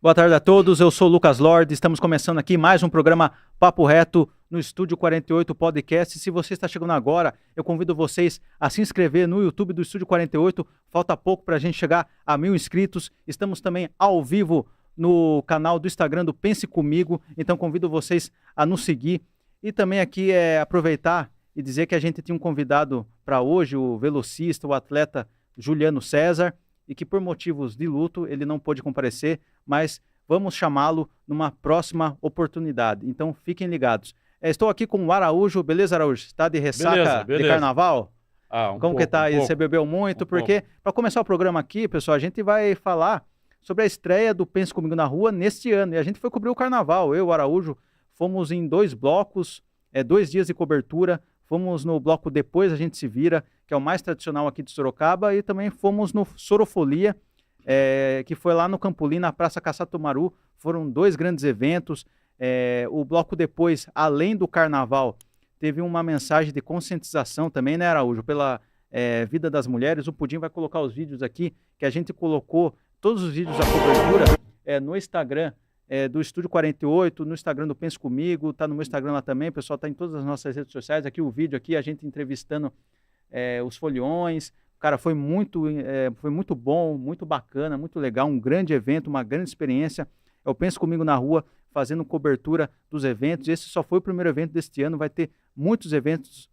Boa tarde a todos, eu sou o Lucas Lorde, estamos começando aqui mais um programa Papo Reto no Estúdio 48 Podcast. Se você está chegando agora, eu convido vocês a se inscrever no YouTube do Estúdio 48, falta pouco para a gente chegar a 1.000 inscritos. Estamos também ao vivo no canal do Instagram do Pense Comigo, então convido vocês a nos seguir. E também aqui aproveitar e dizer que a gente tinha um convidado para hoje, o velocista, o atleta Juliano César, e que por motivos de luto ele não pôde comparecer, mas vamos chamá-lo numa próxima oportunidade. Então fiquem ligados. Estou aqui com o Araújo, beleza, Araújo? Está de ressaca beleza. de carnaval? Como pouco, que tá aí? Você bebeu muito? Porque para começar o programa aqui, pessoal, a gente vai falar sobre a estreia do Pense Comigo na Rua neste ano. E a gente foi cobrir o carnaval. Eu e o Araújo fomos em 2 blocos, 2 dias de cobertura. Fomos no bloco Depois a Gente Se Vira, que é o mais tradicional aqui de Sorocaba, e também fomos no Sorofolia, que foi lá no Campolim, na Praça Caçatumaru. Foram 2 grandes eventos. O bloco Depois, além do carnaval, teve uma mensagem de conscientização também, né, Araújo, pela vida das mulheres. O Pudim vai colocar os vídeos aqui, que a gente colocou todos os vídeos da cobertura no Instagram do Estúdio 48, no Instagram do Pense Comigo, tá no meu Instagram lá também, o pessoal tá em todas as nossas redes sociais, aqui o vídeo aqui, a gente entrevistando os foliões. Cara, foi muito bom, muito bacana, muito legal, um grande evento, uma grande experiência. Eu Penso Comigo na Rua, fazendo cobertura dos eventos. Esse só foi o primeiro evento deste ano, vai ter muitos eventos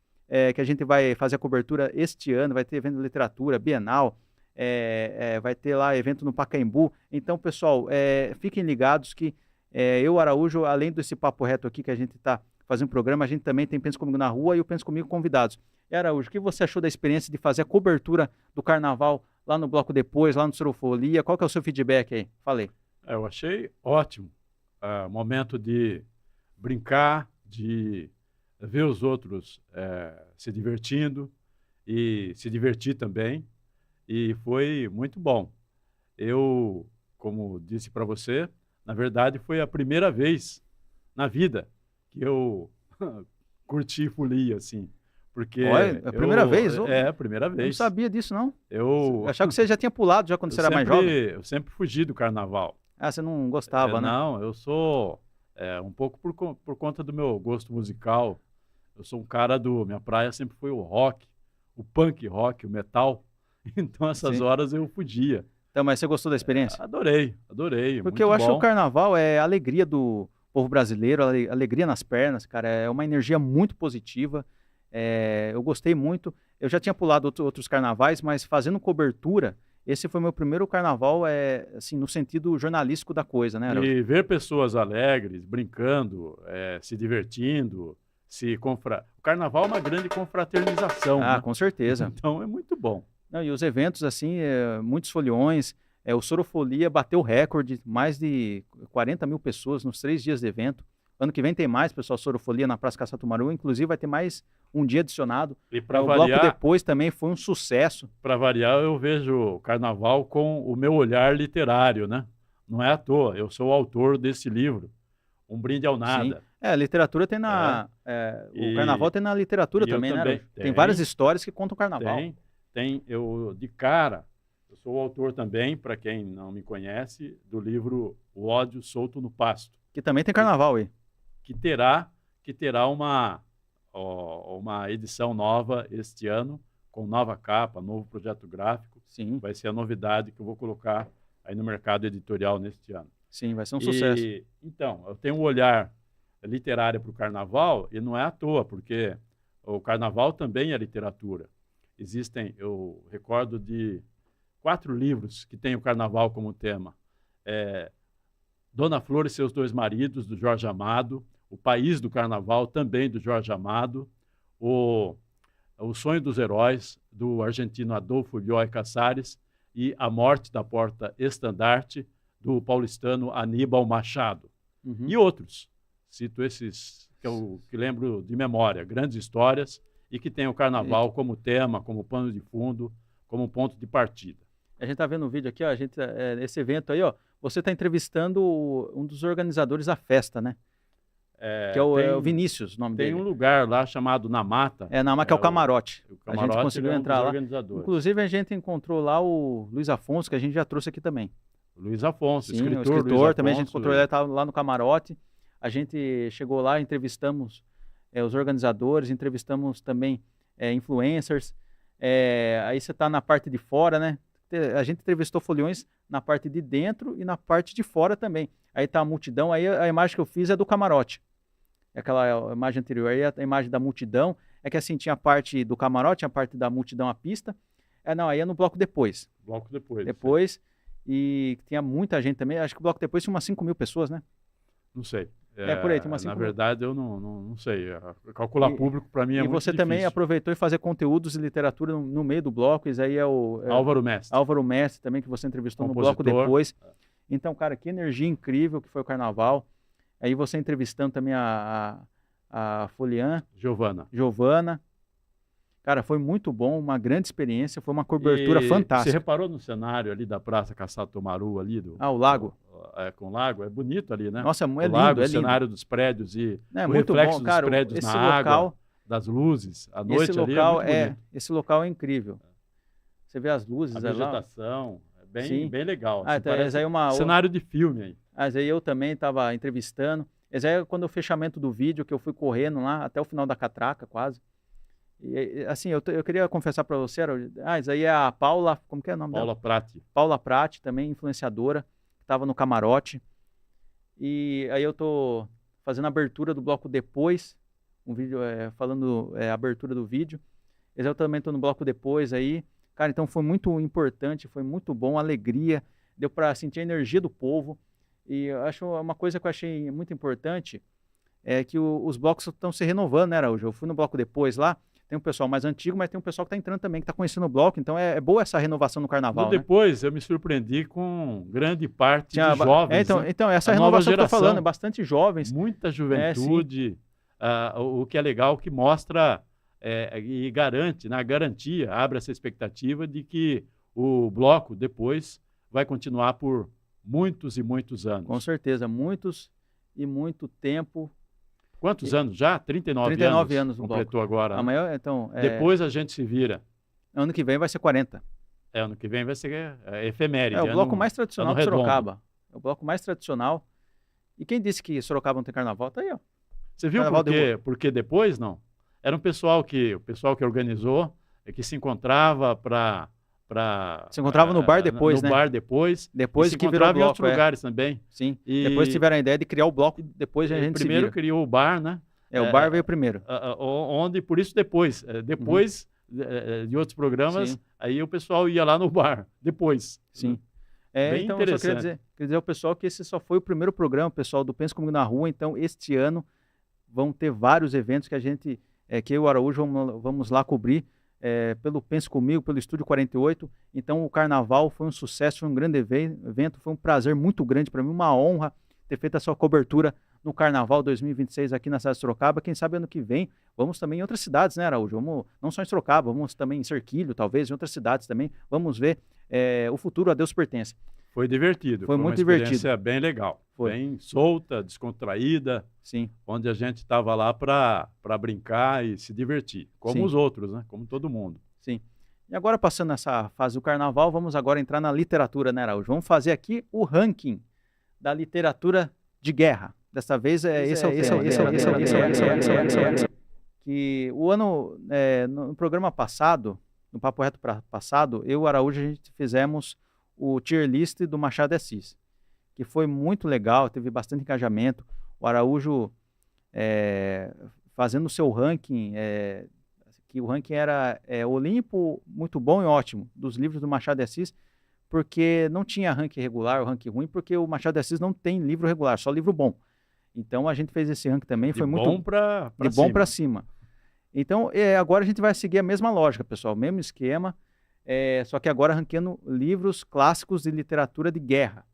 que a gente vai fazer a cobertura este ano, vai ter evento de literatura, Bienal, vai ter lá evento no Pacaembu. Então, pessoal, fiquem ligados que eu, Araújo, além desse papo reto aqui que a gente está fazendo programa, a gente também tem Penso Comigo na Rua e o Penso Comigo convidados. Araújo, o que você achou da experiência de fazer a cobertura do carnaval lá no Bloco Depois, lá no Sorofolia? Qual que é o seu feedback aí? Falei. Eu achei ótimo. Momento de brincar, de ver os outros se divertindo e se divertir também. E foi muito bom. Eu, como disse para você, na verdade foi a primeira vez na vida que eu curti folia, assim. Porque é a primeira vez? É a primeira vez. Eu não sabia disso, não. Eu achava que você já tinha pulado já quando você era mais jovem. Eu sempre fugi do carnaval. Você não gostava, né? Não, eu sou um pouco por conta do meu gosto musical. Eu sou um cara minha praia sempre foi o rock, o punk rock, o metal. Então, essas horas eu fugia. Então, mas você gostou da experiência? Adorei. Porque eu acho que o carnaval é a alegria do povo brasileiro, alegria nas pernas, cara. É uma energia muito positiva. Eu gostei muito. Eu já tinha pulado outros carnavais, mas fazendo cobertura, esse foi meu primeiro carnaval, assim, no sentido jornalístico da coisa, né, Araújo? E ver pessoas alegres, brincando, se divertindo, o carnaval é uma grande confraternização, né? Com certeza. Então, é muito bom. E os eventos, assim, muitos foliões, o Sorofolia bateu o recorde, mais de 40 mil pessoas nos 3 dias de evento. Ano que vem tem mais, pessoal, Sorofolia na Praça Caçatumaru, inclusive vai ter mais um dia adicionado. E para variar, o bloco Depois também foi um sucesso. Para variar, eu vejo o carnaval com o meu olhar literário, né? Não é à toa, eu sou o autor desse livro, Um Brinde ao Nada. Sim. A literatura tem o carnaval tem na literatura também, né? Tem várias histórias que contam o carnaval. Eu sou o autor também, para quem não me conhece, do livro O Ódio Solto no Pasto. Que também tem carnaval aí. Que terá uma edição nova este ano, com nova capa, novo projeto gráfico. Sim. Vai ser a novidade que eu vou colocar aí no mercado editorial neste ano. Sim, vai ser um sucesso. Então, eu tenho um olhar literário para o carnaval, e não é à toa, porque o carnaval também é literatura. Eu recordo de 4 livros que têm o carnaval como tema. Dona Flor e Seus 2 Maridos, do Jorge Amado. O País do Carnaval, também do Jorge Amado. O Sonho dos Heróis, do argentino Adolfo Bioy Casares. E A Morte da Porta Estandarte, do paulistano Aníbal Machado. Uhum. E outros. Cito esses que lembro de memória. Grandes histórias e que tem o carnaval como tema, como pano de fundo, como ponto de partida. A gente está vendo um vídeo aqui, ó, esse evento aí, ó, você está entrevistando um dos organizadores da festa, né? Que é o Vinícius, o nome dele. Tem um lugar lá chamado Na Mata. Na Mata, que é o Camarote. A gente conseguiu entrar lá. Inclusive, a gente encontrou lá o Luiz Afonso, que a gente já trouxe aqui também. Luiz Afonso, Sim, o escritor escritor Luiz também, a gente Afonso, encontrou ele, estava lá no camarote. A gente chegou lá, entrevistamos os organizadores, entrevistamos também influencers. Aí você está na parte de fora, né? A gente entrevistou foliões na parte de dentro e na parte de fora também. Aí está a multidão, aí a imagem que eu fiz é do camarote. Aquela imagem anterior, aí a imagem da multidão, é que assim, tinha a parte do camarote, a parte da multidão, a pista. Não, aí é no bloco depois. Bloco depois. Depois, e tinha muita gente também, acho que o bloco depois tinha umas 5.000 pessoas, né? Não sei. Por aí, tem umas 5.000. Na verdade, eu não sei. Calcular público para mim é muito difícil. E você também aproveitou e fazer conteúdos de literatura no meio do bloco, isso aí é o... Álvaro Mestre. Álvaro Mestre também, que você entrevistou compositor. No bloco depois. Então, cara, que energia incrível que foi o carnaval. Aí você entrevistando também a Foliã. Giovana. Cara, foi muito bom, uma grande experiência, foi uma cobertura fantástica. Você reparou no cenário ali da Praça Caçado Tomaru, ali o lago. Com o lago, é bonito ali, né? Nossa, é lindo, lago, é o lindo. cenário dos prédios e o muito reflexo bom, cara, dos prédios esse na local, água, das luzes, à noite esse ali local é muito bonito. Esse local é incrível. Você vê as luzes, a vegetação, bem legal. Então, parece aí cenário de filme aí. Mas aí eu também estava entrevistando. Esse aí é quando o fechamento do vídeo, que eu fui correndo lá até o final da catraca, quase. E assim, eu queria confessar para você, isso aí é a Paula, como que é o nome dela? Paula Prati, também influenciadora, que estava no camarote. E aí eu tô fazendo a abertura do bloco depois, um vídeo falando a abertura do vídeo. Eu também tô no bloco depois aí. Cara, então foi muito importante, foi muito bom, alegria, deu para sentir a energia do povo. E eu acho uma coisa que eu achei muito importante é que os blocos estão se renovando, né, Araújo? Eu fui no bloco depois lá, tem um pessoal mais antigo, mas tem um pessoal que está entrando também, que está conhecendo o bloco, então é boa essa renovação no carnaval. Depois eu me surpreendi com grande parte de jovens. Então essa renovação que eu estou falando, bastante jovens. Muita juventude, o que é legal, que mostra e garante, na garantia, abre essa expectativa de que o bloco depois vai continuar por muitos e muitos anos. Com certeza, muitos e muito tempo. Quantos anos já? 39 anos completou agora. Amanhã, então, depois a gente se vira. Ano que vem vai ser 40. Ano que vem vai ser efeméride. É o bloco mais tradicional de Sorocaba. É o bloco mais tradicional. E quem disse que Sorocaba não tem carnaval? Tá aí, ó. Você viu porque depois, não? Era o pessoal que organizou, que se encontrava se encontrava no bar depois, né? No bar depois. Depois se que virou o bloco, em outros lugares também. Sim. Depois tiveram a ideia de criar o bloco, depois a gente primeiro criou o bar, né? O bar veio primeiro. Por isso depois. Depois de outros programas, Sim. Aí o pessoal ia lá no bar, depois. Sim. Bem então, interessante. eu só queria dizer ao pessoal que esse só foi o primeiro programa, pessoal, do Pensa Comigo na Rua. Então, este ano vão ter vários eventos que a gente, que eu e o Araújo vamos lá cobrir. Pelo Pense Comigo, pelo Estúdio 48. Então o carnaval foi um sucesso, foi um grande evento, foi um prazer muito grande para mim, uma honra ter feito a sua cobertura no Carnaval 2026 aqui na cidade de Sorocaba. Quem sabe ano que vem vamos também em outras cidades, né, Araújo? Vamos, não só em Sorocaba, vamos também em Serquilho, talvez, em outras cidades também. Vamos ver o futuro a Deus pertence. Foi divertido. Foi muito uma divertido. Experiência bem legal. Foi. Bem solta, descontraída. Sim. Onde a gente estava lá para brincar e se divertir. Como Sim. os outros, né? Como todo mundo. Sim. E agora, passando essa fase do carnaval, vamos agora entrar na literatura, né, Araújo? Vamos fazer aqui o ranking da literatura de guerra. Dessa vez, esse é o que o ano, no programa passado, no Papo Reto passado, eu e o Araújo, a gente fizemos o tier list do Machado de Assis, que foi muito legal, teve bastante engajamento. O Araújo fazendo o seu ranking, que o ranking era Olimpo, muito bom e ótimo, dos livros do Machado de Assis, porque não tinha ranking regular ou ranking ruim, porque o Machado de Assis não tem livro regular, só livro bom. Então a gente fez esse ranking também, foi muito bom para cima. Então agora a gente vai seguir a mesma lógica, pessoal, mesmo esquema, só que agora ranqueando livros clássicos de literatura de guerra.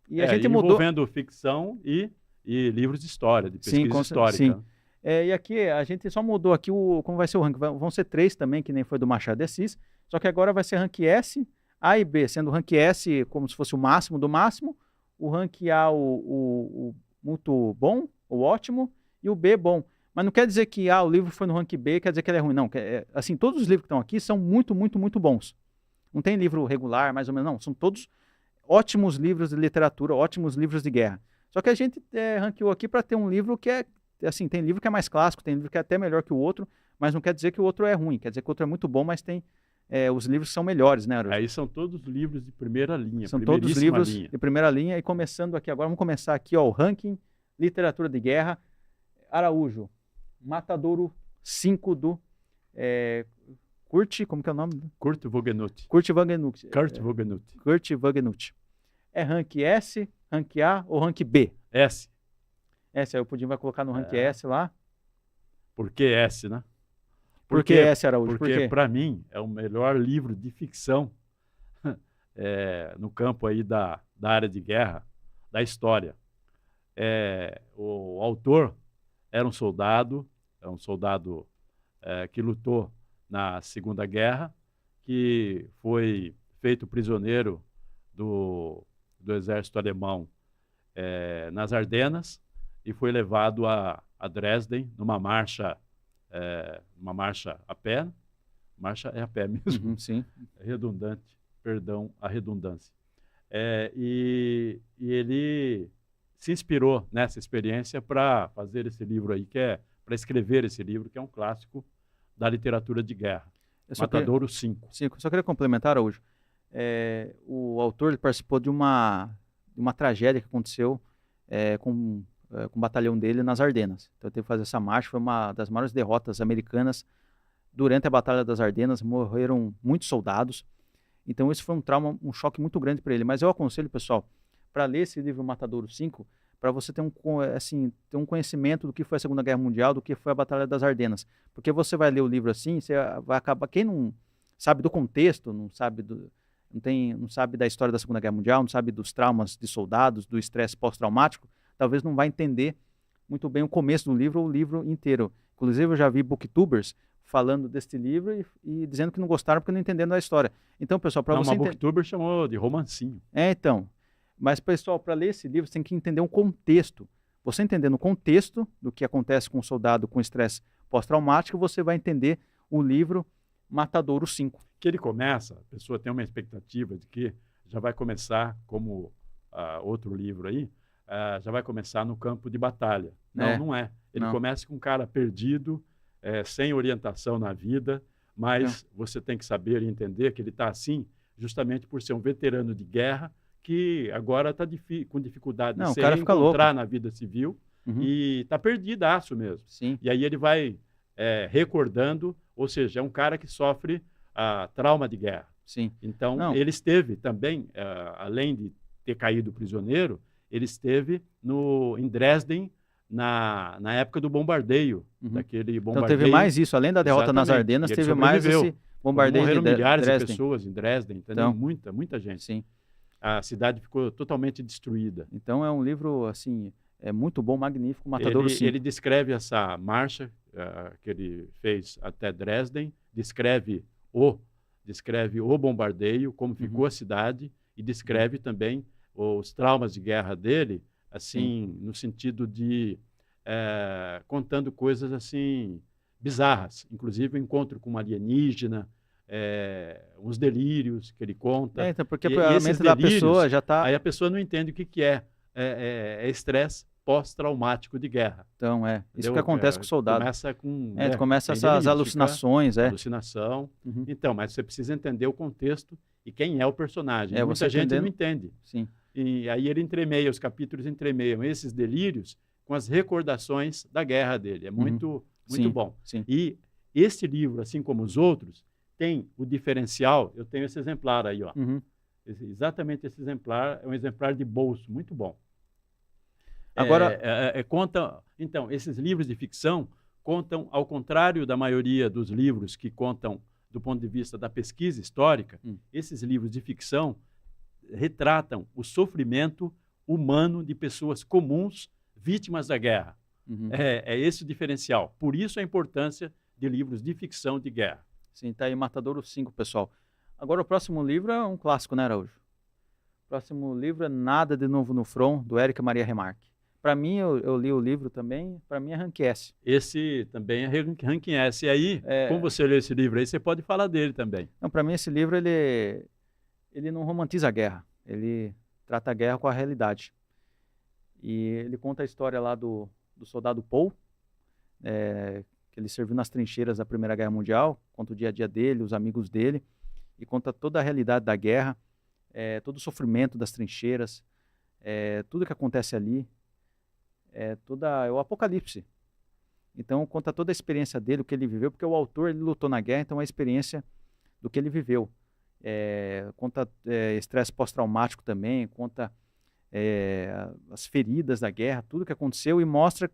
E a gente mudou envolvendo ficção e livros de história, de pesquisa histórica. Sim. E aqui a gente só mudou aqui como vai ser o ranking. Vão ser 3 também, que nem foi do Machado de Assis, só que agora vai ser rank S, A e B, sendo o rank S como se fosse o máximo do máximo, o rank A o muito bom, o ótimo, e o B bom. Mas não quer dizer que o livro foi no rank B, quer dizer que ele é ruim. Não, assim, todos os livros que estão aqui são muito, muito, muito bons. Não tem livro regular, mais ou menos, não. São todos ótimos livros de literatura, ótimos livros de guerra. Só que a gente ranqueou aqui para ter um livro que assim, tem livro que é mais clássico, tem livro que é até melhor que o outro, mas não quer dizer que o outro é ruim, quer dizer que o outro é muito bom, mas tem os livros que são melhores, né, Arujo? Aí são todos livros de primeira linha, são todos livros linha. de primeira linha, e começando aqui agora, vamos começar aqui, ó, o ranking Literatura de Guerra, Araújo, Matadouro 5 do Kurt, como que é o nome? Kurt Vonnegut. Kurt Vonnegut. Kurt Vonnegut. Kurt Vonnegut. É rank S, rank A ou rank B? S. S, aí o Pudim vai colocar no rank S lá. Por que S, né? Por que S, Araújo? Porque, para mim, é o melhor livro de ficção no campo aí da área de guerra, da história. O autor era um soldado que lutou na Segunda Guerra, que foi feito prisioneiro do exército alemão nas Ardenas e foi levado a Dresden numa marcha a pé. Marcha é a pé mesmo. Uhum, sim. É redundante, perdão a redundância. E ele se inspirou nessa experiência para fazer esse livro aí, para escrever esse livro, que é um clássico da literatura de guerra. Matadouro 5. Só queria complementar, Araújo. O autor ele participou de uma tragédia que aconteceu com o batalhão dele nas Ardenas. Então, ele teve que fazer essa marcha, foi uma das maiores derrotas americanas durante a Batalha das Ardenas, morreram muitos soldados. Então, esse foi um trauma, um choque muito grande para ele. Mas eu aconselho, pessoal, para ler esse livro Matadouro 5, para você ter um conhecimento do que foi a Segunda Guerra Mundial, do que foi a Batalha das Ardenas. Porque você vai ler o livro assim, você vai acabar... Quem não sabe do contexto, não sabe da história da Segunda Guerra Mundial, não sabe dos traumas de soldados, do estresse pós-traumático, talvez não vai entender muito bem o começo do livro ou o livro inteiro. Inclusive, eu já vi booktubers falando deste livro e dizendo que não gostaram porque não entenderam a história. Então, pessoal, para você... Uma booktuber chamou de romancinho. Então... Mas, pessoal, para ler esse livro, você tem que entender um contexto. Você entendendo o contexto do que acontece com o soldado com estresse pós-traumático, você vai entender o livro Matadouro 5. Que ele começa, a pessoa tem uma expectativa de que já vai começar, como outro livro aí, já vai começar no campo de batalha. Não é. Ele começa com um cara perdido, sem orientação na vida, mas você tem que saber e entender que ele está assim justamente por ser um veterano de guerra, que agora está com dificuldade de se encontrar na vida civil e está perdidaço mesmo. Sim. E aí ele vai recordando, ou seja, é um cara que sofre trauma de guerra. Sim. Então, ele esteve também, além de ter caído prisioneiro, ele esteve em Dresden na época do bombardeio, daquele bombardeio. Então teve mais isso, além da derrota nas Ardenas, teve mais esse bombardeio morreram milhares de pessoas em Dresden, entendeu? Então, muita gente. Sim. A cidade ficou totalmente destruída. Então é um livro assim, muito bom, magnífico, Matadouro 5. Ele descreve essa marcha que ele fez até Dresden, descreve o bombardeio, como ficou a cidade, e descreve também os traumas de guerra dele, assim, no sentido de contando coisas assim bizarras, inclusive o encontro com um alienígena, uns delírios que ele conta. Então, porque a mente da pessoa já está... Aí a pessoa não entende o que é estresse pós-traumático de guerra. Então, isso que acontece com o soldado. Começa com... começa essas alucinações. Alucinação. Então, mas você precisa entender o contexto e quem é o personagem. Muita gente não entende. Sim. E aí ele entremeia, os capítulos entremeiam esses delírios com as recordações da guerra dele. É muito bom. Sim. E esse livro, assim como os outros, tem o diferencial, eu tenho esse exemplar aí, ó. Exatamente esse exemplar, é um exemplar de bolso, muito bom. Agora, então, esses livros de ficção contam, ao contrário da maioria dos livros que contam do ponto de vista da pesquisa histórica, esses livros de ficção retratam o sofrimento humano de pessoas comuns, vítimas da guerra. É esse o diferencial. Por isso a importância de livros de ficção de guerra. Sim, tá aí Matadouro 5, pessoal. Agora o próximo livro é um clássico, né, Araújo? O próximo livro é Nada de Novo no Front, do Érica Maria Remarque. Para mim, eu li o livro também, para mim é rank S. Esse também é rank S. E aí, como você lê esse livro aí, você pode falar dele também. Não, para mim esse livro, ele não romantiza a guerra. Ele trata a guerra com a realidade. E ele conta a história lá do soldado Paul, que ele serviu nas trincheiras da Primeira Guerra Mundial, conta o dia a dia dele, os amigos dele, e conta toda a realidade da guerra, todo o sofrimento das trincheiras, tudo que acontece ali, é o apocalipse. Então conta toda a experiência dele, o que ele viveu, porque o autor ele lutou na guerra, então é a experiência do que ele viveu. Conta estresse pós-traumático também, conta as feridas da guerra, tudo que aconteceu, e mostra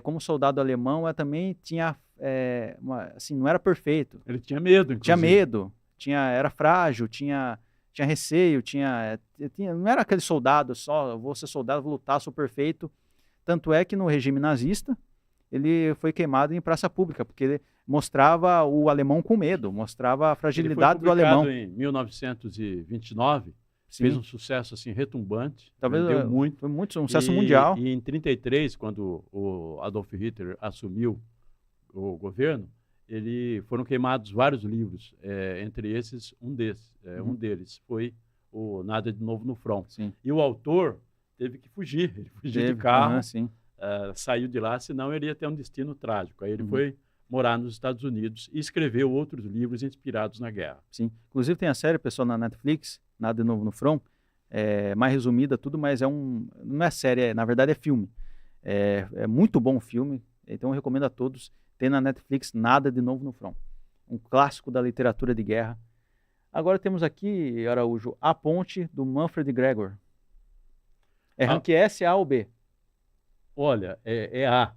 como soldado alemão também tinha, assim, não era perfeito. Ele tinha medo, inclusive. Tinha medo, era frágil, tinha receio, não era aquele soldado só, vou ser soldado, vou lutar, sou perfeito. Tanto é que no regime nazista, ele foi queimado em praça pública, porque ele mostrava o alemão com medo, mostrava a fragilidade do alemão. Ele foi publicado em 1929, Sim. fez um sucesso assim retumbante, talvez vendeu muito. Foi muito um sucesso mundial. E em 1933, quando o Adolf Hitler assumiu o governo, foram queimados vários livros, entre esses um deles foi o Nada de Novo no Front. Sim. E o autor teve que fugir, ele fugiu de carro, saiu de lá, senão ele ia ter um destino trágico. Aí ele foi morar nos Estados Unidos e escreveu outros livros inspirados na guerra. Sim, inclusive tem a série, pessoal, na Netflix, Nada de Novo no Front, mais resumida tudo, mas não é série, na verdade é filme. É muito bom o filme, então eu recomendo a todos. Tem na Netflix Nada de Novo no Front, um clássico da literatura de guerra. Agora temos aqui, Araújo, A Ponte, do Manfred Gregor. Rank S, A ou B? Olha, é A.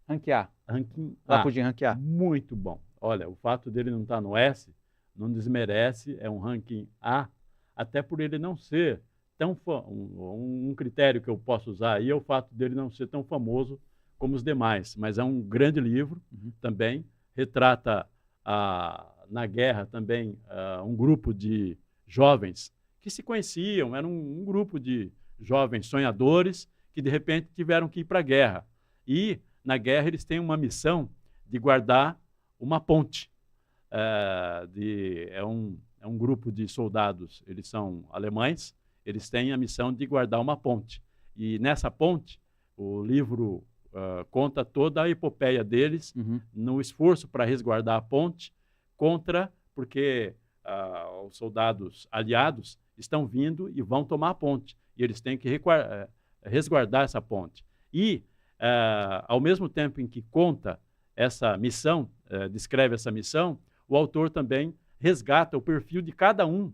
Rank A. Ranking Lá A. pudim, rank A. Muito bom. Olha, o fato dele não estar no S não desmerece, é um ranking A, até por ele não ser tão um critério que eu posso usar aí é o fato dele não ser tão famoso como os demais, mas é um grande livro também, retrata na guerra também um grupo de jovens que se conheciam, era um grupo de jovens sonhadores que de repente tiveram que ir para a guerra. E na guerra eles têm uma missão de guardar uma ponte. É um grupo de soldados, eles são alemães, eles têm a missão de guardar uma ponte. E nessa ponte, o livro conta toda a epopeia deles no esforço para resguardar a ponte porque os soldados aliados estão vindo e vão tomar a ponte. E eles têm que resguardar essa ponte. E, ao mesmo tempo em que conta essa missão, descreve essa missão, o autor também resgata o perfil de cada um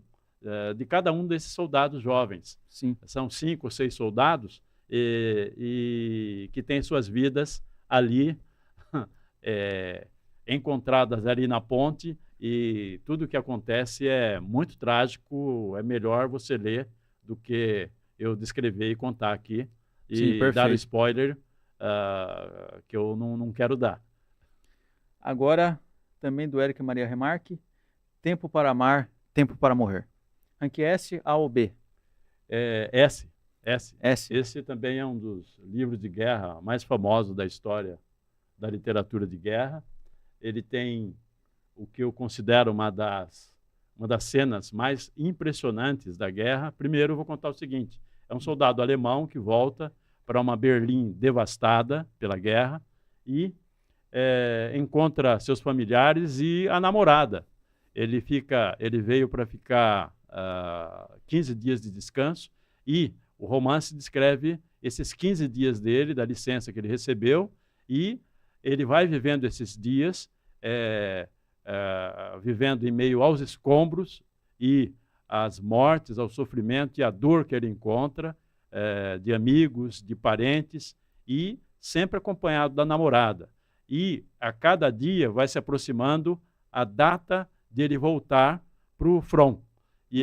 desses soldados jovens. Sim. São 5 ou 6 soldados e que têm suas vidas ali, encontradas ali na ponte, e tudo o que acontece é muito trágico, é melhor você ler do que eu descrever e contar aqui e Sim, dar o spoiler que eu não quero dar. Agora, também do Éric Maria Remarque, Tempo para Amar, Tempo para Morrer. Rank S, A ou B? S. S. Esse também é um dos livros de guerra mais famosos da história da literatura de guerra. Ele tem o que eu considero uma das cenas mais impressionantes da guerra. Primeiro, eu vou contar o seguinte. É um soldado alemão que volta para uma Berlim devastada pela guerra e encontra seus familiares e a namorada. Ele veio para ficar 15 dias de descanso e o romance descreve esses 15 dias dele, da licença que ele recebeu, e ele vai vivendo esses dias, vivendo em meio aos escombros e às mortes, ao sofrimento e à dor que ele encontra, de amigos, de parentes, e sempre acompanhado da namorada. E a cada dia vai se aproximando a data de ele voltar para o front. E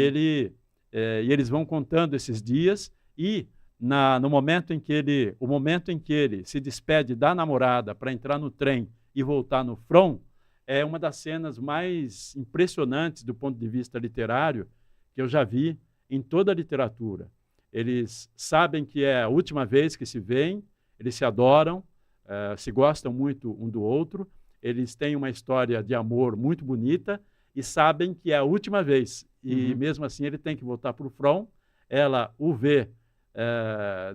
eles vão contando esses dias, e no momento em que ele se despede da namorada para entrar no trem e voltar no front, é uma das cenas mais impressionantes do ponto de vista literário que eu já vi em toda a literatura. Eles sabem que é a última vez que se veem, eles se adoram, se gostam muito um do outro, eles têm uma história de amor muito bonita e sabem que é a última vez. E mesmo assim ele tem que voltar para o front ela o vê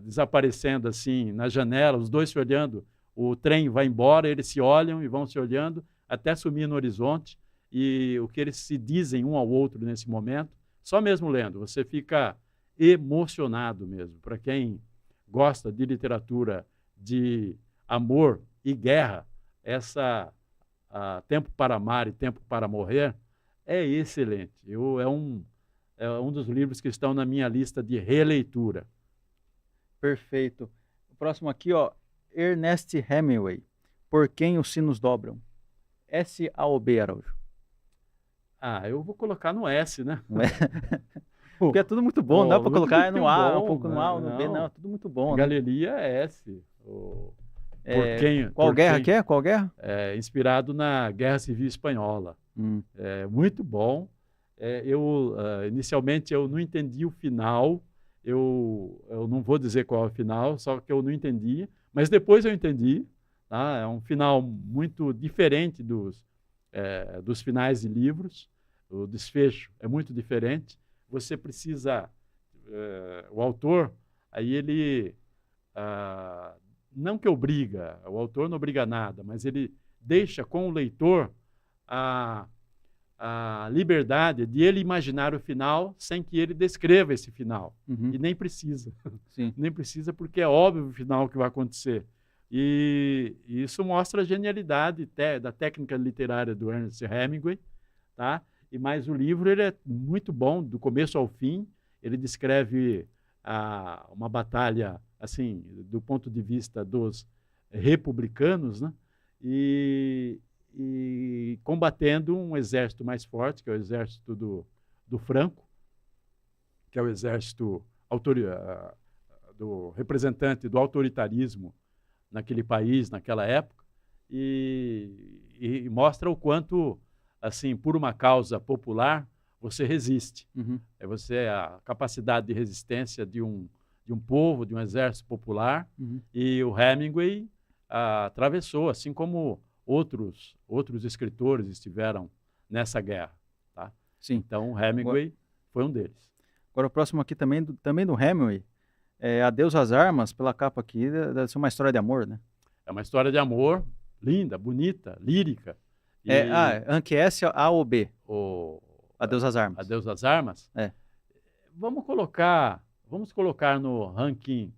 desaparecendo assim na janela, os dois se olhando, o trem vai embora, eles se olham e vão se olhando até sumir no horizonte, e o que eles se dizem um ao outro nesse momento, só mesmo lendo, você fica emocionado mesmo. Para quem gosta de literatura de amor e guerra, essa Tempo para Amar e Tempo para Morrer é excelente. É um dos livros que estão na minha lista de releitura. Perfeito. O próximo aqui, ó, Ernest Hemingway, Por Quem os Sinos Dobram. S A ou B, Araújo? Eu vou colocar no S, né? Não é? Porque é tudo muito bom, não dá para colocar no A, bom, um pouco no A ou no B, não, é tudo muito bom, né? Galeria é S. Qual guerra que é? Qual guerra? Inspirado na Guerra Civil Espanhola. É muito bom. Inicialmente eu não entendi o final, eu não vou dizer qual é o final, só que eu não entendi, mas depois eu entendi. Tá? É um final muito diferente dos finais de livros, o desfecho é muito diferente. Você precisa, o autor, aí ele, não que obriga, o autor não obriga nada, mas ele deixa com o leitor a liberdade de ele imaginar o final sem que ele descreva esse final. E nem precisa. Sim. Nem precisa, porque é óbvio o final que vai acontecer. E isso mostra a genialidade da técnica literária do Ernest Hemingway, tá? Mas o livro ele é muito bom, do começo ao fim. Ele descreve uma batalha, assim, do ponto de vista dos republicanos, né? E combatendo um exército mais forte, que é o exército do Franco, que é o exército do representante do autoritarismo naquele país, naquela época, e mostra o quanto, assim, por uma causa popular, você resiste. A capacidade de resistência de um povo, de um exército popular, e o Hemingway atravessou, assim como outros escritores estiveram nessa guerra. Tá? Sim. Então, Hemingway foi um deles. Agora, o próximo aqui também do Hemingway, Adeus às Armas, pela capa aqui, deve ser uma história de amor, né? É uma história de amor linda, bonita, lírica. Rank S, A ou B? Adeus às Armas. Adeus às Armas? Vamos colocar no ranking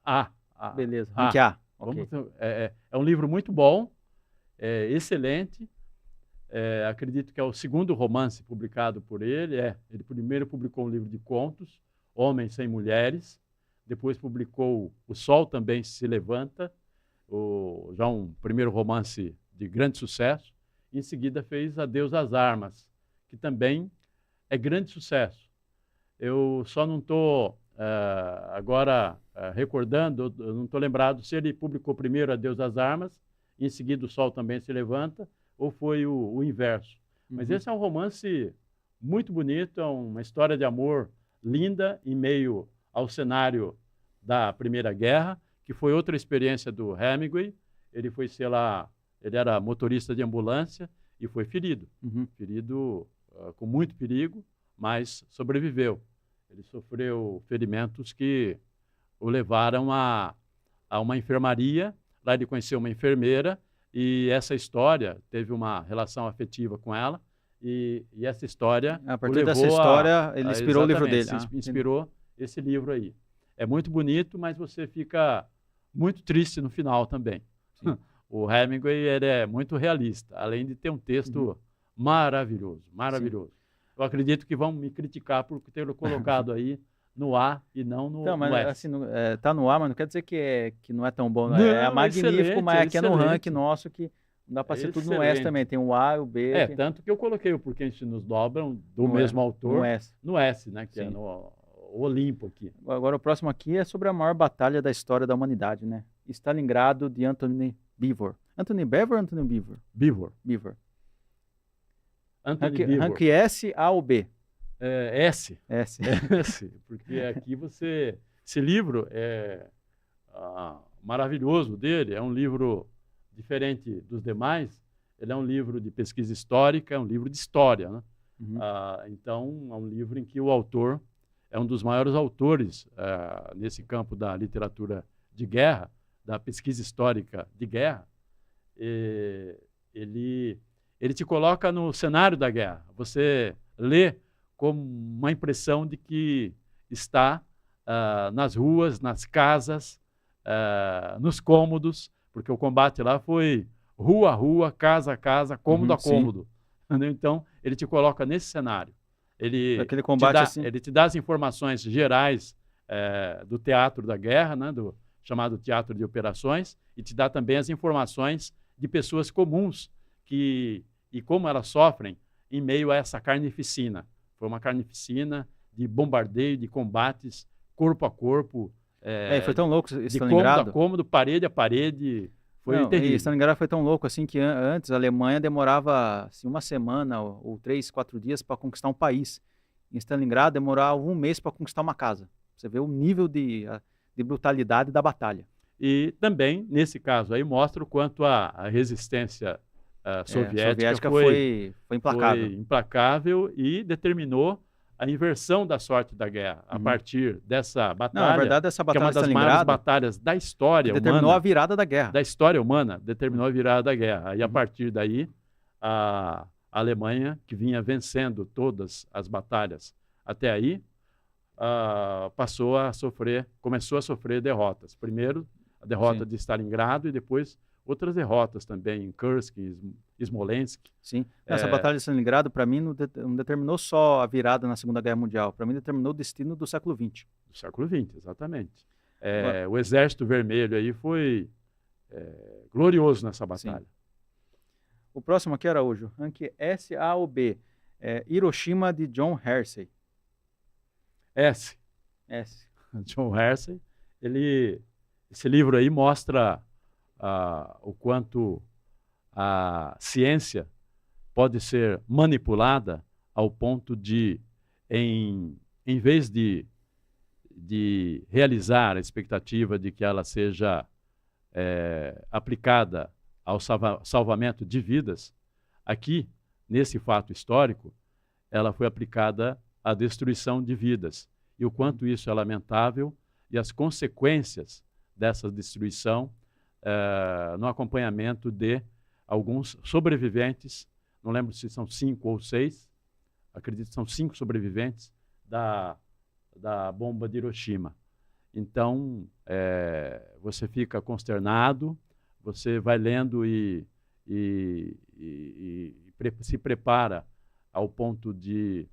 A. Beleza, rank A. Okay. É um livro muito bom, excelente. Acredito que é o segundo romance publicado por ele. Ele primeiro publicou um livro de contos, Homens Sem Mulheres. Depois publicou O Sol Também Se Levanta, já um primeiro romance de grande sucesso. Em seguida fez Adeus às Armas, que também é grande sucesso. Eu só não estou agora recordando, eu não estou lembrado se ele publicou primeiro Adeus às Armas, e em seguida O Sol Também Se Levanta, ou foi o inverso. Mas esse é um romance muito bonito, é uma história de amor linda em meio ao cenário da Primeira Guerra, que foi outra experiência do Hemingway. Ele foi, ele era motorista de ambulância e foi ferido. Ferido com muito perigo, mas sobreviveu. Ele sofreu ferimentos que o levaram a uma enfermaria. Lá ele conheceu uma enfermeira e essa história teve uma relação afetiva com ela. E essa história a partir dessa história, ele inspirou o livro dele. Inspirou esse livro aí. É muito bonito, mas você fica muito triste no final também. O Hemingway ele é muito realista, além de ter um texto maravilhoso, maravilhoso. Sim. Eu acredito que vão me criticar por ter colocado aí no A e não no S. Assim, tá no A, mas não quer dizer que não é tão bom. Não, é magnífico, mas aqui é no ranking nosso que não dá para ser tudo no S também. Tem o A e o B. Tanto que eu coloquei o Por Quem se Nos Dobram, do mesmo autor, no S, né? Que é no Olimpo aqui. Agora o próximo aqui é sobre a maior batalha da história da humanidade, né? Stalingrado, de Anthony Beevor. Anthony Beevor ou Anthony Beevor? Beevor. Rank S, A ou B? S. Porque aqui esse livro é maravilhoso dele, é um livro diferente dos demais, ele é um livro de pesquisa histórica, é um livro de história, né? Então, é um livro em que o autor é um dos maiores autores nesse campo da literatura de guerra, da pesquisa histórica de guerra. Ele te coloca no cenário da guerra. Você lê com uma impressão de que está nas ruas, nas casas, nos cômodos, porque o combate lá foi rua a rua, casa a casa, cômodo a cômodo. Então, ele te coloca nesse cenário. Aquele combate ele te dá as informações gerais do teatro da guerra, né, do chamado teatro de operações, e te dá também as informações de pessoas comuns e como elas sofrem em meio a essa carnificina. Foi uma carnificina de bombardeio, de combates corpo a corpo. Foi tão louco de cômodo a cômodo, parede a parede. Foi terrível. E Stalingrado foi tão louco assim que antes a Alemanha demorava assim, uma semana ou 3, 4 dias para conquistar um país. Em Stalingrado demorava um mês para conquistar uma casa. Você vê o nível de brutalidade da batalha. E também, nesse caso aí, mostra o quanto a resistência soviética foi implacável. Foi implacável e determinou a inversão da sorte da guerra a partir dessa batalha. Não, na verdade, essa batalha que é uma das maiores batalhas da história humana. Determinou a virada da guerra. Da história humana, determinou a virada da guerra. E a partir daí, a Alemanha, que vinha vencendo todas as batalhas até aí, começou a sofrer derrotas. Primeiro, a derrota de Stalingrado e depois outras derrotas também em Kursk, Smolensk. Sim, essa batalha de Stalingrado, para mim, não determinou só a virada na Segunda Guerra Mundial, para mim determinou o destino do século XX. Do século XX, exatamente. O Exército Vermelho aí foi glorioso nessa batalha. Sim. O próximo aqui, Araújo, ranking S, A ou B? Hiroshima, de John Hersey. S. John Hersey. Esse livro aí mostra o quanto a ciência pode ser manipulada ao ponto de, em vez de realizar a expectativa de que ela seja aplicada ao salvamento de vidas, aqui, nesse fato histórico, ela foi aplicada à destruição de vidas. E o quanto isso é lamentável e as consequências dessa destruição no acompanhamento de alguns sobreviventes, não lembro se são 5 ou 6, acredito que são 5 sobreviventes da bomba de Hiroshima. Então, você fica consternado, você vai lendo e se prepara ao ponto de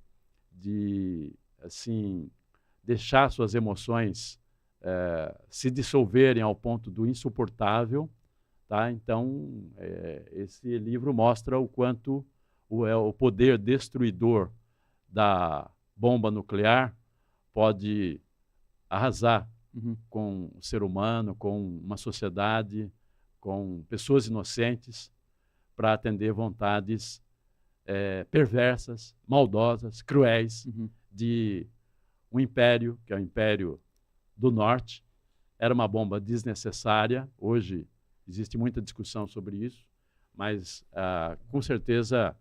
assim, deixar suas emoções se dissolverem ao ponto do insuportável. Tá? Então, esse livro mostra o quanto o poder destruidor da bomba nuclear pode arrasar com o ser humano, com uma sociedade, com pessoas inocentes, para atender vontades perversas, maldosas, cruéis, de um império, que é o Império do Norte. Era uma bomba desnecessária. Hoje existe muita discussão sobre isso, mas com certeza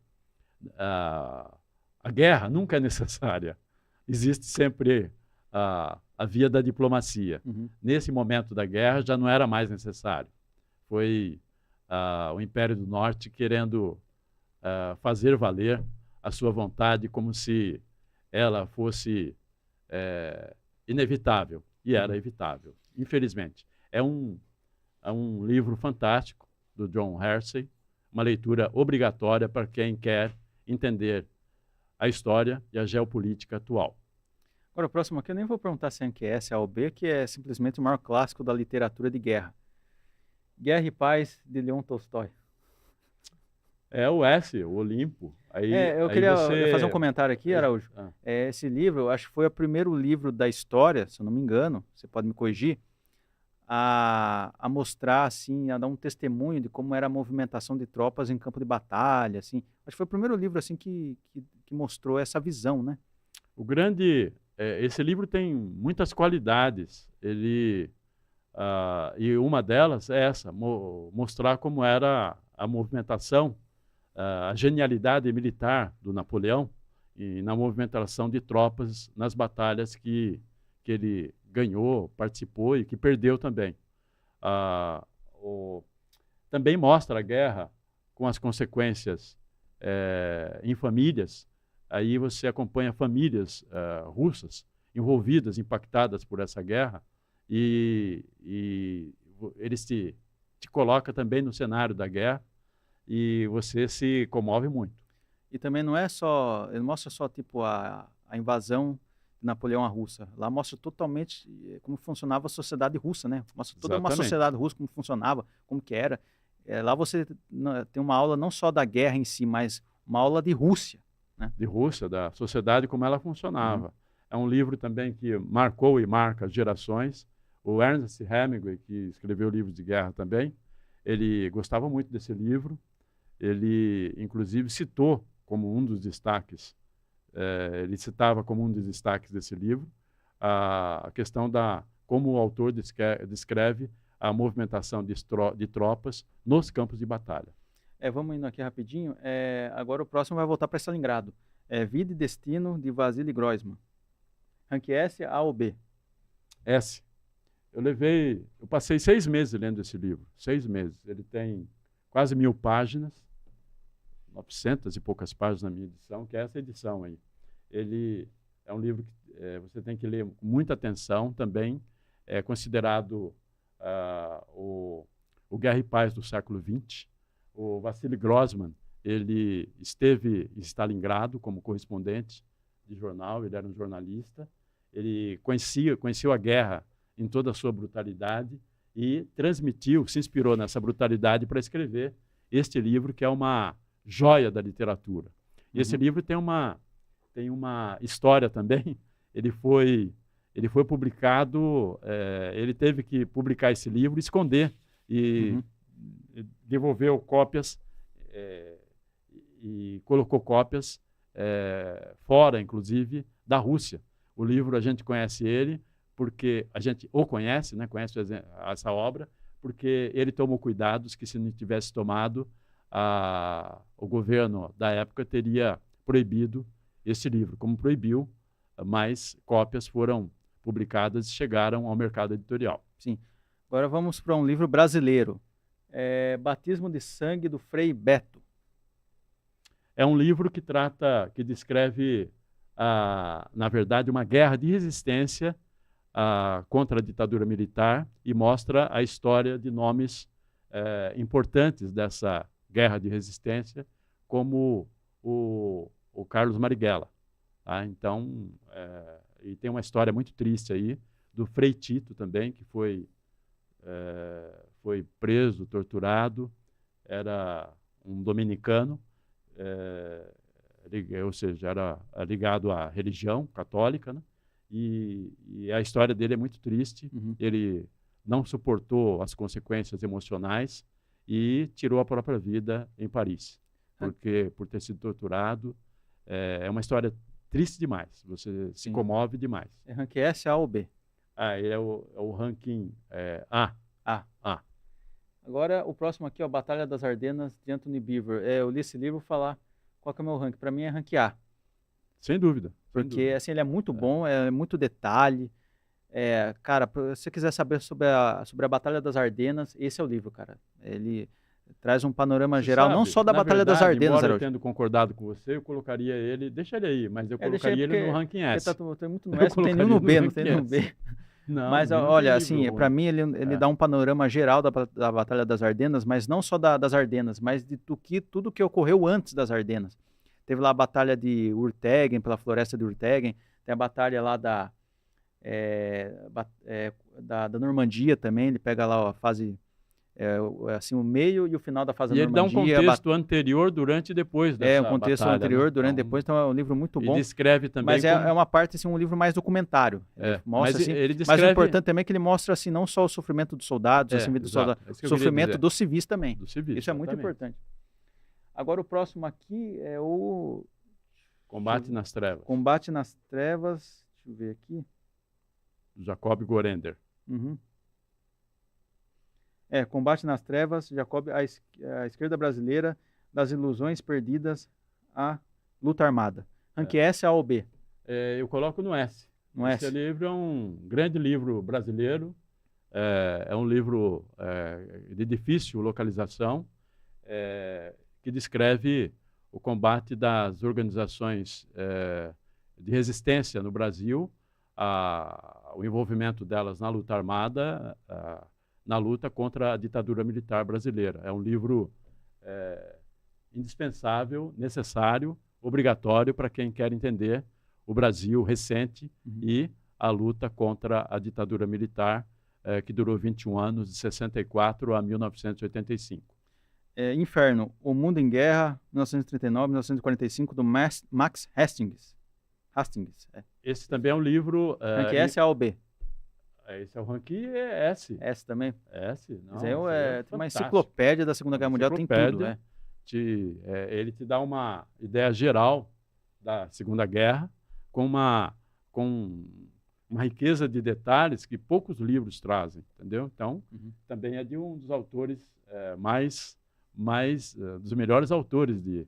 a guerra nunca é necessária. Existe sempre a via da diplomacia. Nesse momento da guerra já não era mais necessário. Foi o Império do Norte querendo fazer valer a sua vontade como se ela fosse inevitável. E era evitável, infelizmente. É um livro fantástico do John Hersey, uma leitura obrigatória para quem quer entender a história e a geopolítica atual. Agora, o próximo aqui eu nem vou perguntar se é S ou B, que é simplesmente o maior clássico da literatura de guerra. Guerra e Paz, de Leon Tolstói. É o S, o Olimpo. Eu queria fazer um comentário aqui, Araújo. Esse livro, eu acho que foi o primeiro livro da história, se eu não me engano, você pode me corrigir, a mostrar, assim, a dar um testemunho de como era a movimentação de tropas em campo de batalha, assim. Acho que foi o primeiro livro, assim, que mostrou essa visão, né? Esse livro tem muitas qualidades. E uma delas é essa, mostrar como era a movimentação, a genialidade militar do Napoleão e na movimentação de tropas nas batalhas que ele ganhou, participou e que perdeu também. Também mostra a guerra com as consequências em famílias. Aí você acompanha famílias russas envolvidas, impactadas por essa guerra, e eles te coloca também no cenário da guerra e você se comove muito. E também não é só, ele mostra só tipo a invasão de Napoleão à Rússia. Lá mostra totalmente como funcionava a sociedade russa, né? Mostra toda uma sociedade russa, como funcionava, como que era. Lá você tem uma aula não só da guerra em si, mas uma aula de Rússia, né? De Rússia, da sociedade, como ela funcionava. É um livro também que marcou e marca gerações. O Ernest Hemingway, que escreveu livros de guerra também, ele gostava muito desse livro. Ele, inclusive, citou como um dos destaques, ele citava como um dos destaques desse livro a questão da como o autor descreve a movimentação de tropas nos campos de batalha. Vamos indo aqui rapidinho. Agora o próximo vai voltar para Stalingrado. Vida e Destino, de Vasily Grossman. Rank S, A ou B? S. Eu passei 6 meses lendo esse livro, 6 meses. Ele tem quase 1000 páginas, 900 e poucas páginas na minha edição, que é essa edição aí. Ele é um livro que você tem que ler com muita atenção também. É considerado o Guerra e Paz do século XX. O Vasily Grossman, ele esteve em Stalingrado como correspondente de jornal, ele era um jornalista. Ele conheceu a guerra em toda a sua brutalidade e transmitiu, se inspirou nessa brutalidade para escrever este livro, que é uma joia da literatura. E esse livro tem uma história também. Ele foi publicado, ele teve que publicar esse livro, esconder e devolveu cópias e colocou cópias fora, inclusive, da Rússia. O livro, a gente conhece ele, porque a gente o conhece, né, conhece essa obra, porque ele tomou cuidados que, se não tivesse tomado, o governo da época teria proibido esse livro. Como proibiu, mais cópias foram publicadas e chegaram ao mercado editorial. Sim. Agora vamos para um livro brasileiro. Batismo de Sangue, do Frei Beto. É um livro que descreve, na verdade, uma guerra de resistência contra a ditadura militar e mostra a história de nomes importantes dessa guerra de resistência, como o Carlos Marighella. Tá? Então, e tem uma história muito triste aí do Frei Tito também, que foi preso, torturado, era um dominicano, ou seja, era ligado à religião católica, né? E a história dele é muito triste. Ele não suportou as consequências emocionais e tirou a própria vida em Paris, por ter sido torturado. É uma história triste demais, você se comove demais. É rank S, A ou B? Ele é o ranking A. A. Agora, o próximo aqui, Batalha das Ardenas, de Anthony Beevor. Eu li esse livro, falar qual que é o meu rank. Para mim é rank A. Sem dúvida. Porque assim, ele é muito bom, é muito detalhe. Cara, se você quiser saber sobre a Batalha das Ardenas, esse é o livro, cara. Ele traz um panorama geral, não só da Batalha das Ardenas. Embora eu tendo concordado com você, eu colocaria ele, deixa ele aí, mas eu colocaria ele no ranking S. Tem muito no S, não tem nenhum no B, não tem nenhum no B. Não, mas olha, assim, para mim ele dá um panorama geral da Batalha das Ardenas, mas não só das Ardenas, mas de tudo que ocorreu antes das Ardenas. Teve lá a Batalha de Urteggen, pela floresta de Urteggen, tem a batalha lá da Normandia também, ele pega lá a fase, assim, o meio e o final da fase da Normandia. E ele dá um contexto anterior, durante e depois dessa um contexto batalha, anterior, né? durante e depois, então é um livro muito bom. Ele descreve também mas é uma parte, assim, um livro mais documentário. Mostra, assim, ele descreve... Mas o importante também é que ele mostra, assim, não só o sofrimento dos soldados, o sofrimento dos civis também. Isso é muito importante. Agora o próximo aqui é o... Combate nas Trevas. Combate nas Trevas, deixa eu ver aqui. Jacob Gorender. Combate nas Trevas, Jacob, a esquerda brasileira, das ilusões perdidas à luta armada. Rank S, A ou B? Eu coloco no S. No Esse S. livro é um grande livro brasileiro, é um livro de difícil localização, que descreve o combate das organizações de resistência no Brasil, o envolvimento delas na luta armada, na luta contra a ditadura militar brasileira. É um livro indispensável, necessário, obrigatório para quem quer entender o Brasil recente e a luta contra a ditadura militar, que durou 21 anos, de 64 a 1985. Inferno, O Mundo em Guerra, 1939-1945, do Max Hastings. Esse também é um livro... Rank S, A ou B? Esse é o rank S. S também? S, não. Tem uma fantástico. enciclopédia da Segunda Guerra Mundial, tem tudo, né? Ele te dá uma ideia geral da Segunda Guerra, com uma riqueza de detalhes que poucos livros trazem, entendeu? Então, também é de um dos autores dos melhores autores de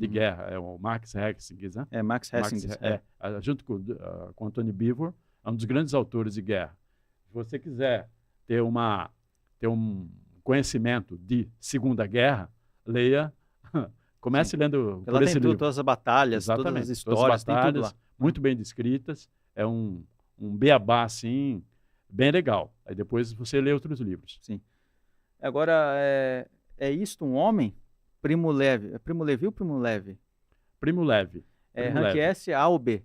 guerra, é o Max Hastings, né? Max Hastings. Junto com Antony Beevor, é um dos grandes autores de guerra. Se você quiser ter um conhecimento de Segunda Guerra, leia, comece lendo por esse livro. Todas as batalhas, todas as histórias, tem tudo lá. Muito bem descritas, é um beabá, assim, bem legal. Aí depois você lê outros livros. Sim. Agora, é Isto um Homem? Primo Levi. É Primo Levi ou Primo Leve? Primo Levi. Rank S, A ou B?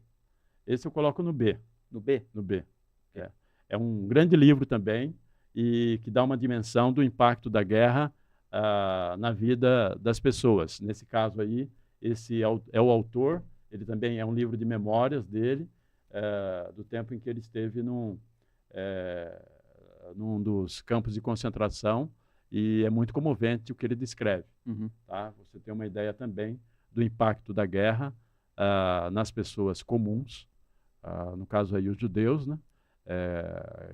Esse eu coloco no B. No B? No B. É um grande livro também e que dá uma dimensão do impacto da guerra na vida das pessoas. Nesse caso aí, esse é o autor, ele também é um livro de memórias dele, do tempo em que ele esteve num dos campos de concentração, e é muito comovente o que ele descreve. Tá? Você tem uma ideia também do impacto da guerra nas pessoas comuns, no caso aí os judeus, né?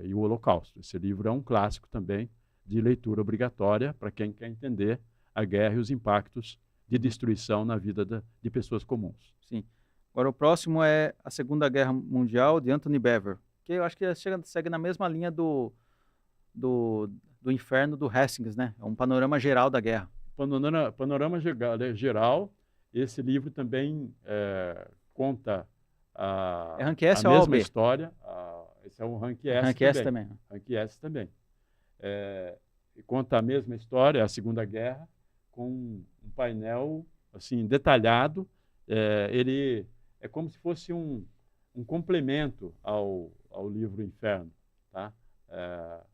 E o Holocausto. Esse livro é um clássico também de leitura obrigatória para quem quer entender a guerra e os impactos de destruição na vida de pessoas comuns. Sim. Agora o próximo é A Segunda Guerra Mundial, de Anthony Beevor, que eu acho que segue na mesma linha do Inferno, do Hastings, né? É um panorama geral da guerra. Panorama geral. Esse livro também conta Rank S a ou mesma B? história. Esse é um rank S Rank S também. Rank S também. Conta a mesma história, a Segunda Guerra, com um painel assim detalhado. Ele é como se fosse um complemento ao livro Inferno, tá?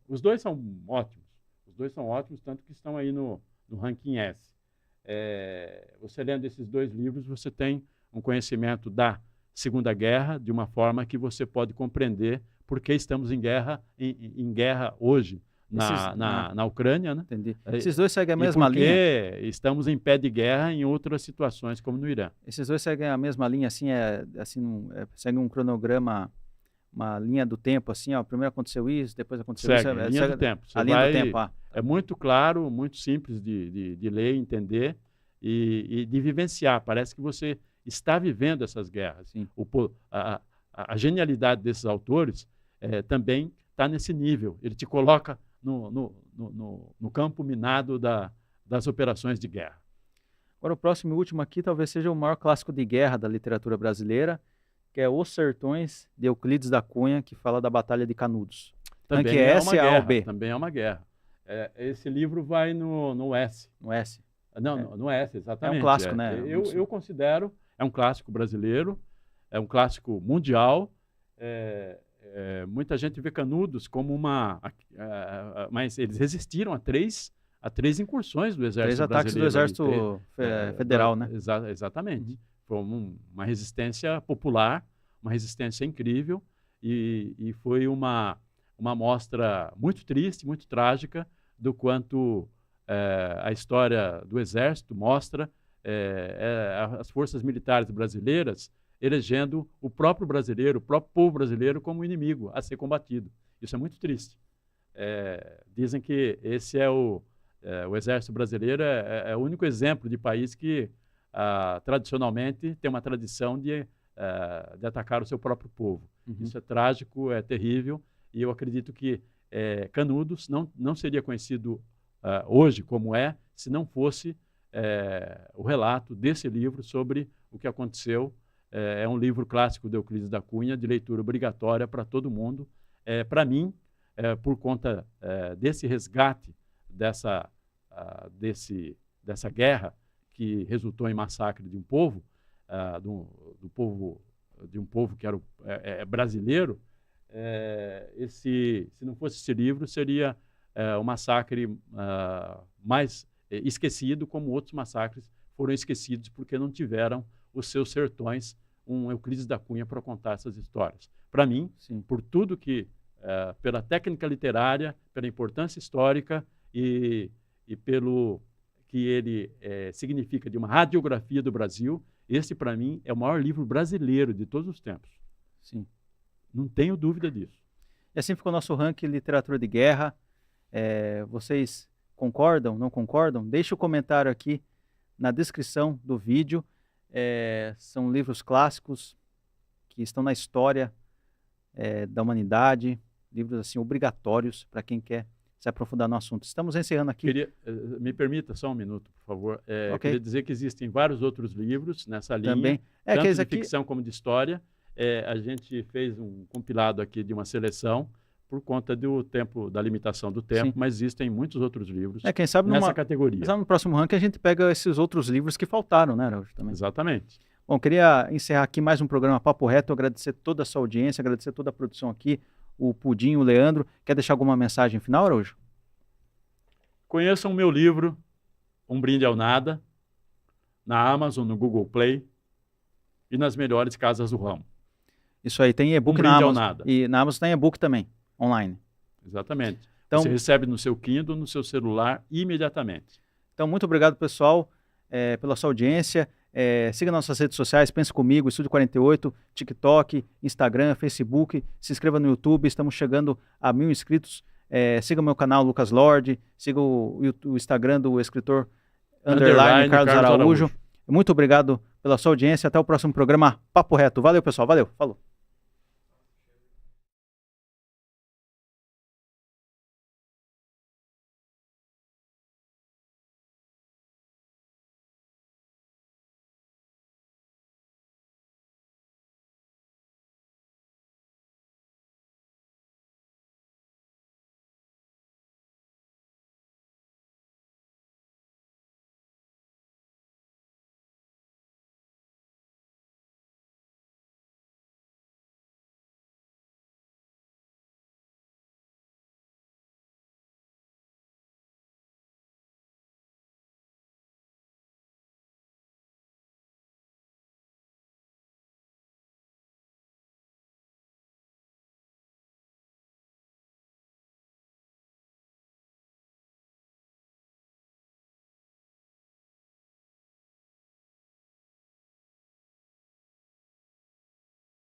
Os dois são ótimos, tanto que estão aí no ranking S. Você lendo esses dois livros, você tem um conhecimento da Segunda Guerra de uma forma que você pode compreender por que estamos em guerra hoje na Ucrânia, né? Entendi. Esses dois seguem a mesma linha? Porque estamos em pé de guerra em outras situações, como no Irã. Esses dois seguem a mesma linha, assim, segue um cronograma, uma linha do tempo, assim, ó, primeiro aconteceu isso, depois aconteceu isso. Linha do tempo. A linha do tempo, É muito claro, muito simples de ler, entender e de vivenciar. Parece que você está vivendo essas guerras. Sim. A genialidade desses autores também está nesse nível. Ele te coloca no campo minado das operações de guerra. Agora, o próximo e último aqui talvez seja o maior clássico de guerra da literatura brasileira, que é Os Sertões, de Euclides da Cunha, que fala da Batalha de Canudos. Também é uma guerra. A ou B? Também é uma guerra. Esse livro vai no S. No S? Não, no S, exatamente. É um clássico, né? Eu considero, é um clássico brasileiro, é um clássico mundial. Muita gente vê Canudos como mas eles resistiram a três incursões do Exército Brasileiro. 3 ataques do Exército Federal, né? Exatamente. Foi uma resistência popular, uma resistência incrível, e foi uma mostra muito triste, muito trágica, do quanto a história do Exército mostra as forças militares brasileiras elegendo o próprio brasileiro, o próprio povo brasileiro como inimigo a ser combatido. Isso é muito triste. Dizem que esse o Exército Brasileiro é o único exemplo de país que tradicionalmente tem uma tradição de de atacar o seu próprio povo. Uhum. Isso é trágico, é terrível, e eu acredito que Canudos não seria conhecido hoje como é, se não fosse o relato desse livro sobre o que aconteceu. É um livro clássico de Euclides da Cunha, de leitura obrigatória para todo mundo. Para mim, por conta desse resgate dessa guerra que resultou em massacre de um povo, de um povo que era brasileiro, se não fosse esse livro, seria um massacre mais esquecido, como outros massacres foram esquecidos porque não tiveram os seus sertões um Euclides da Cunha para contar essas histórias. Para mim, Sim. por tudo que, pela técnica literária, pela importância histórica e pelo que ele significa de uma radiografia do Brasil, esse, para mim, é o maior livro brasileiro de todos os tempos. Sim. Não tenho dúvida disso. E assim ficou o nosso ranking Literatura de Guerra. Vocês concordam, não concordam? Deixe o comentário aqui na descrição do vídeo. São livros clássicos que estão na história da humanidade, livros assim obrigatórios para quem quer se aprofundar no assunto. Estamos encerrando aqui. Me permita só um minuto, por favor. Okay. Queria dizer que existem vários outros livros nessa linha, também. Tanto de ficção como de história. A gente fez um compilado aqui de uma seleção por conta do tempo, da limitação do tempo, Sim. mas existem muitos outros livros quem sabe nessa categoria. Quem sabe no próximo ranking a gente pega esses outros livros que faltaram, né, Araújo? Também. Exatamente. Bom, queria encerrar aqui mais um programa Papo Reto, agradecer toda a sua audiência, agradecer toda a produção aqui, o Pudim, o Leandro. Quer deixar alguma mensagem final, Araújo? Conheçam o meu livro, Um Brinde ao Nada, na Amazon, no Google Play e nas melhores casas do ramo. Isso aí, tem e-book na Amazon. E na Amazon tem e-book também, online. Exatamente. Então, você recebe no seu Kindle, no seu celular, imediatamente. Então, muito obrigado, pessoal, pela sua audiência. Siga nossas redes sociais, Pense Comigo, Estúdio 48, TikTok, Instagram, Facebook. Se inscreva no YouTube, estamos chegando a 1000 inscritos. Siga o meu canal, Lucas Lorde. Siga o Instagram do escritor _ Carlos Araújo. Muito obrigado pela sua audiência. Até o próximo programa Papo Reto. Valeu, pessoal. Valeu. Falou.